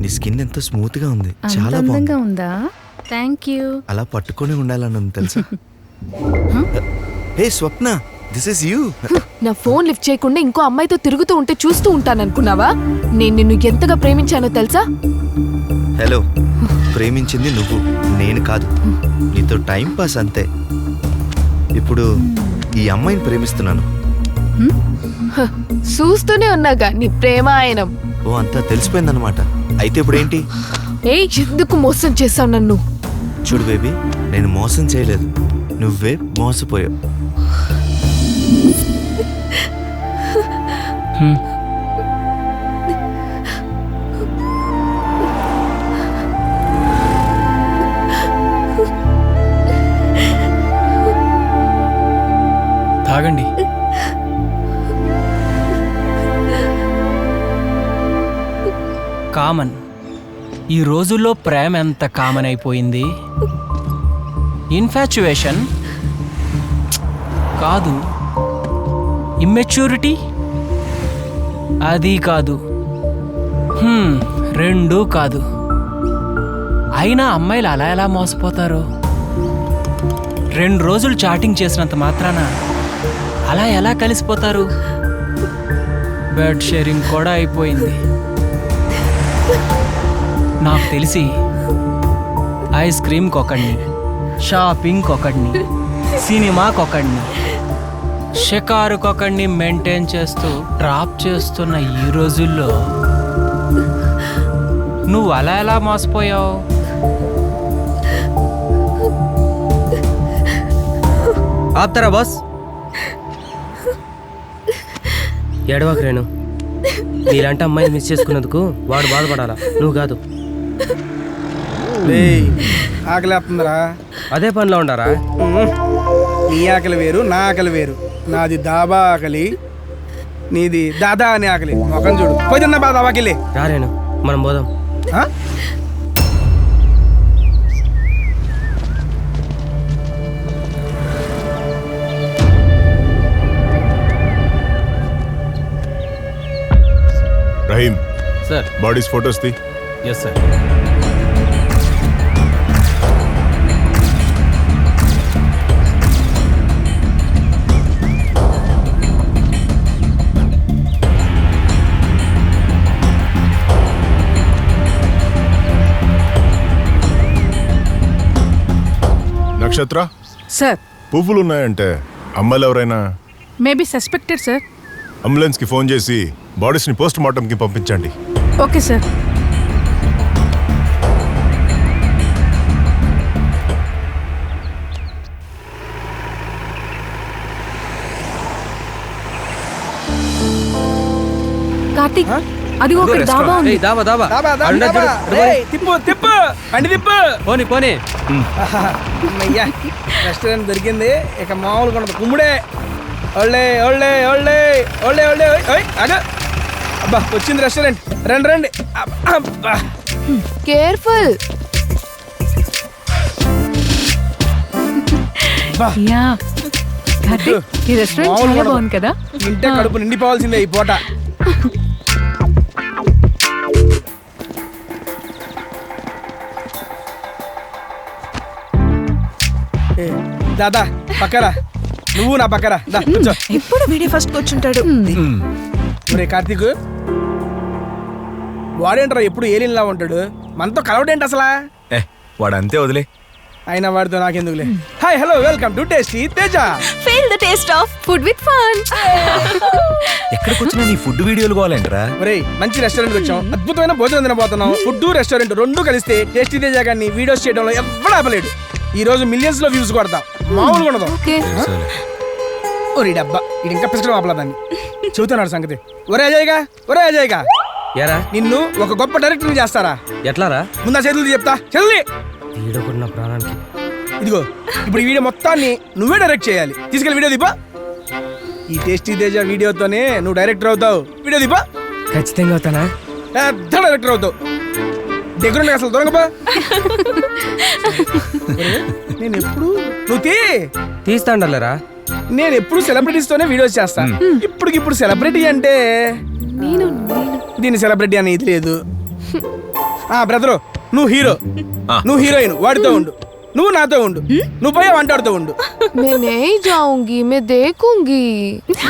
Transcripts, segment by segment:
నీ స్కిన్ ఎంతో స్మూత్ గా ఉంది, అంత చాలా అందంగా బాగుంది. ఉందా? Thank you. అలా పట్టుకొని ఉండాలని ఉంది తెలుసా? హే స్వప్న, దిస్ ఇస్ యూ. నా ఫోన్ లిఫ్ట్ చేయకుండా ఇంకో అమ్మాయితో తిరుగుతూ ఉంటే చూస్తూ ఉంటాననుకున్నావా? నేను నిన్ను ఎంతగా ప్రేమించానో తెలుసా? హలో, ప్రేమించింది నువ్వు, నేను కాదు. నీతో టైం పాస్ అంతే. ఇప్పుడు ఈ అమ్మాయిని ప్రేమిస్తున్నాను. చూస్తూనే ఉన్నాగా నీ ప్రేమ ఆయనం. ఓ, అంతా తెలిసిపోయిందనమాట. అయితే ఇప్పుడు ఏంటి? ఏయ్, ఎందుకు మోసం చేశావు నన్ను? చూడు బేబీ, నేను మోసం చేయలేదు, నువ్వే మోసపోయావు. తాగండి. కామన్. ఈ రోజుల్లో ప్రేమ ఎంత కామన్ అయిపోయింది. ఇన్ఫాచ్యుయేషన్ కాదు, ఇమ్మెచ్యూరిటీ అది కాదు, రెండూ కాదు. అయినా అమ్మాయిలు అలా ఎలా మోసపోతారు? 2 రోజులు చాటింగ్ చేసినంత మాత్రాన అలా ఎలా కలిసిపోతారు? బెడ్ షేరింగ్ కూడా అయిపోయింది. నాకు తెలిసి ఐస్ క్రీమ్కి ఒకడిని, షాపింగ్కి ఒకడిని, సినిమాకొకడిని, షికారుకొకడిని మెయింటైన్ చేస్తూ డ్రాప్ చేస్తున్న ఈ రోజుల్లో నువ్వు అలా ఎలా మోసపోయావు? ఆప్తారా బాస్? ఎడవకు రేణు, నీలాంటి అమ్మాయిని మిస్ చేసుకున్నందుకు వాడు బాధపడాలా, నువ్వు కాదు. ఆకలేస్తుందిరా. అదే పనిలో ఉండారా? నీ ఆకలి వేరు, నా ఆకలి వేరు. నాది దాబా ఆకలి, నీది దాదా అని ఆకలి. మొఖం చూడు, పోతున్నా బా దాబాకెళ్ళి. రా రేణు, మనం పోదాం. రహీం సార్. బాడీస్ ఫోటోస్ తీ. Yes sir. నక్షత్ర సార్, పువ్వులు ఉన్నాయంటే అమ్మాయిలు ఎవరైనా మేబీ సస్పెక్టెడ్ సార్. అంబులెన్స్ కి ఫోన్ చేసి బాడీస్ ని పోస్ట్ మార్టం కి పంపించండి. Okay sir. కార్తీక్, అది ఒక దాబా ఉంది. ఏయ్, దాబా దాబా దాబా దాబా, అరుణ దాబా. చూడు. రేయ్, తిప్పు తిప్పు, బండి తిప్పు. పోనీ పోనీ. అమ్మయ్యా, రెస్టారెంట్ దొరికింది. ఇక మామూలుగా ఉండదు, కుమ్ముడే. ఒళ్ళే ఒళ్ళే ఒళ్ళే ఒళ్ళే ఒళ్ళే. అగా అబ్బా, వచ్చింది రెస్టారెంట్. రండి రండి. అబ్బా. కేర్ఫుల్. అబ్బా. యా కార్తీక్, ఈ రెస్టారెంట్ మామూలుగా చాలా ఉండదు. బాగుంది కదా? తింటే కడుపు నిండిపోవాల్సిందే ఈ పూట. ఏ, దాదా పక్కరా, నువ్వు నా పక్కరా. దా, కూర్చో. ఎప్పుడు వీడే ఫస్ట్ కూర్చుంటాడు. ఒరే కార్తీక్, వాడేంట్రా ఎప్పుడు ఏలిన్లా ఉంటాడు, మనతో కలవడేంటి అసలా? వాడు అంతే, వదిలే. అయినా వాడితో నాకెందుకులే. Hi hello, welcome to tasty Teja. Feel the taste of food with fun. ఎక్కడికి వచ్చినా నీ ఫుడ్ వీడియోలు కావాలంటరా? ఒరేయ్, మంచి రెస్టారెంట్ వచ్చాం, అద్భుతమైన భోజనం తినబోతున్నాం. ఫుడ్ రెస్టారెంట్ రెండు కలిస్తే టేస్టీ తేజ గారిని వీడియోస్ చేయడంలో ఎవడు ఆపలేడు. ఈ రోజు మిలియన్స్ లో వ్యూస్ కొడతాం, మామూలుగా ఉండదు. ఒరే డబ్బా, ఇది ఇంకా పిసడం ఆపలా దాన్ని. చెబుతున్నాడు సంగతి. ఒరే అజయ్గా, ఒరే అజయ్గా, ఎరా నిన్ను ఒక గొప్ప డైరెక్టర్ చేస్తారా? ఎట్లారా? ముందా చేతులు చెప్తా, చల్లి. ఈడకున్న ప్రాణానికి. ఇదిగో, ఇప్పుడు ఈ వీడియో మొత్తాన్ని నువ్వే డైరెక్ట్ చేయాలి. తీసుకెళ్ళి వీడియో దీపా. ఈ టేస్టీ తేజ వీడియోతోనే నువ్వు డైరెక్టర్ అవుతావు. వీడియో దీపా. ఖచ్చితంగా అవుతానా? పెద్ద డైరెక్టర్ అవుతావు. దగ్గర అసలు దొరకబా. నేను ఎప్పుడు నువ్వు తీస్తాండలేరా? నేను ఎప్పుడు సెలబ్రిటీస్ తోనే వీడియోస్ చేస్తా. ఇప్పుడు సెలబ్రిటీ అంటే నేను దీన్ని సెలబ్రిటీ అనేది లేదు. బ్రదరు నువ్వు హీరో, ఆ. నువ్వు హీరోయిన్, వాడితో ఉండు. నువ్వు నాతో ఉండు, నువ్వు పోయి వంటాడుతూ ఉండు. मैं नहीं जाऊंगी, मैं देखूंगी.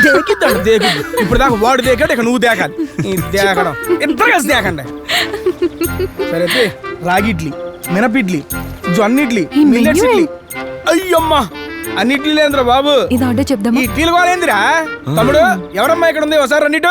దేకిద్దాడు దేకుద్దు. ఇప్పుడు దాకా వాడు దేకాడు, ఇక నువ్వు దేకాలి. ఈ దేకడం ఇద్దరు కలిసి దేకండి. సరే అయితే రాగి ఇడ్లీ, మినపిడ్లీ, జొన్నిడ్లీ, మిల్లెట్స్ ఇడ్లీ. అయ్యమ్మా అన్నిట్లు లేదురా బాబు. ఇది ఆర్డర్ చెప్దామా? ఈ ఇడ్లీలు కాలేందిరా తమ్ముడు? ఎవరమ్మా ఇక్కడ ఉంది ఒకసారి అన్నిటి